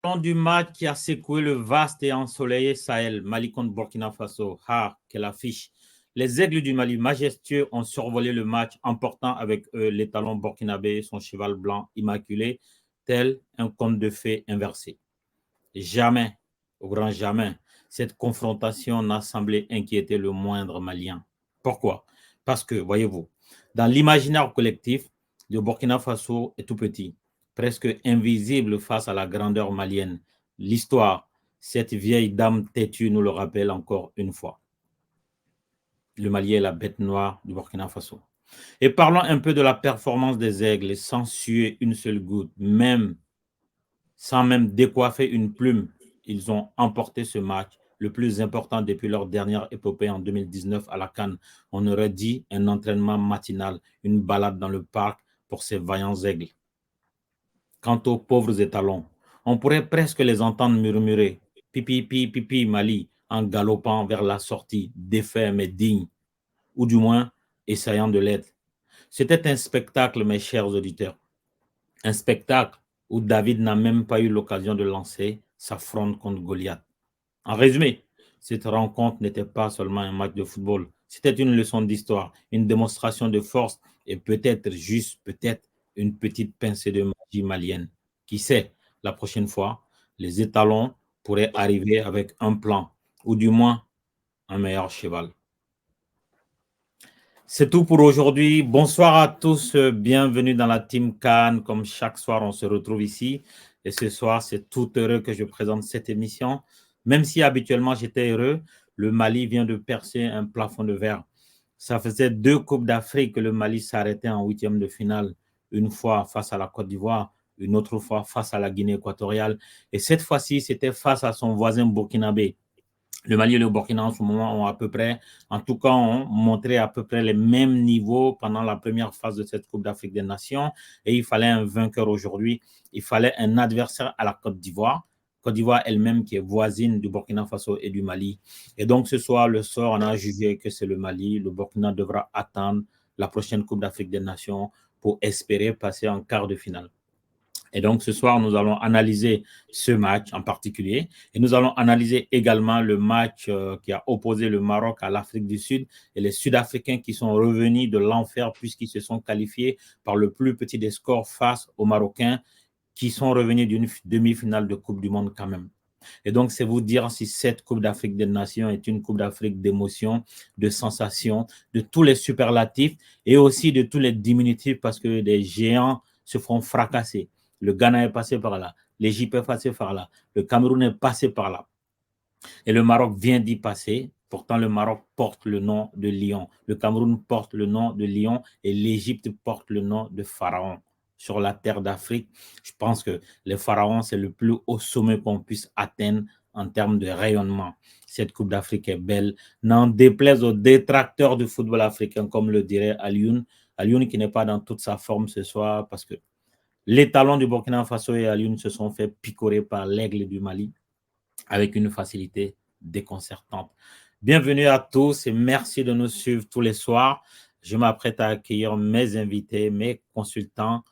Parlons du match qui a secoué le vaste et ensoleillé Sahel, Mali contre Burkina Faso. Ah, quelle affiche! Les Aigles du Mali, majestueux, ont survolé le match, emportant avec eux l'étalon burkinabé, son cheval blanc immaculé, tel un conte de fées inversé. Jamais, au grand jamais, cette confrontation n'a semblé inquiéter le moindre Malien. Pourquoi? Parce que, voyez-vous, dans l'imaginaire collectif, le Burkina Faso est tout petit, presque invisible face à la grandeur malienne. L'histoire, cette vieille dame têtue nous le rappelle encore une fois. Le Mali est la bête noire du Burkina Faso. Et parlons un peu de la performance des Aigles, sans suer une seule goutte, même sans même décoiffer une plume. Ils ont emporté ce match, le plus important depuis leur dernière épopée en 2019 à la CAN. On aurait dit un entraînement matinal, une balade dans le parc pour ces vaillants aigles. Quant aux pauvres étalons, on pourrait presque les entendre murmurer pipi, pipi, pipi, Mali, en galopant vers la sortie, défaits mais dignes, ou du moins essayant de l'être. C'était un spectacle, mes chers auditeurs. Un spectacle où David n'a même pas eu l'occasion de lancer sa fronde contre Goliath. En résumé, cette rencontre n'était pas seulement un match de football, c'était une leçon d'histoire, une démonstration de force et peut-être, juste peut-être, une petite pincée de magie malienne. Qui sait, la prochaine fois, les étalons pourraient arriver avec un plan, ou du moins un meilleur cheval. C'est tout pour aujourd'hui. Bonsoir à tous. Bienvenue dans la Team Cannes. Comme chaque soir, on se retrouve ici. Et ce soir, c'est tout heureux que je présente cette émission. Même si habituellement j'étais heureux, le Mali vient de percer un plafond de verre. Ça faisait 2 Coupes d'Afrique que le Mali s'arrêtait en huitième de finale. Une fois face à la Côte d'Ivoire, une autre fois face à la Guinée équatoriale. Et cette fois-ci, c'était face à son voisin burkinabé. Le Mali et le Burkina en ce moment ont à peu près, en tout cas, ont montré à peu près les mêmes niveaux pendant la première phase de cette Coupe d'Afrique des Nations. Et il fallait un vainqueur aujourd'hui. Il fallait un adversaire à la Côte d'Ivoire. Côte d'Ivoire elle-même qui est voisine du Burkina Faso et du Mali. Et donc ce soir, le sort, on a jugé que c'est le Mali. Le Burkina devra attendre la prochaine Coupe d'Afrique des Nations pour espérer passer en quart de finale. Et donc, ce soir, nous allons analyser ce match en particulier. Et nous allons analyser également le match qui a opposé le Maroc à l'Afrique du Sud et les Sud-Africains qui sont revenus de l'enfer puisqu'ils se sont qualifiés par le plus petit des scores face aux Marocains qui sont revenus d'une demi-finale de Coupe du Monde quand même. Et donc, c'est vous dire si cette Coupe d'Afrique des Nations est une Coupe d'Afrique d'émotion, de sensations, de tous les superlatifs et aussi de tous les diminutifs parce que des géants se font fracasser. Le Ghana est passé par là, l'Égypte est passé par là, le Cameroun est passé par là. Et le Maroc vient d'y passer. Pourtant, le Maroc porte le nom de lion. Le Cameroun porte le nom de lion et l'Égypte porte le nom de pharaon. Sur la terre d'Afrique, je pense que les pharaons, c'est le plus haut sommet qu'on puisse atteindre en termes de rayonnement. Cette Coupe d'Afrique est belle. N'en déplaise aux détracteurs du football africain, comme le dirait Alioune. Alioune qui n'est pas dans toute sa forme ce soir parce que les talons du Burkina Faso et Alioune se sont fait picorer par l'aigle du Mali avec une facilité déconcertante. Bienvenue à tous et merci de nous suivre tous les soirs. Je m'apprête à accueillir mes invités, mes consultants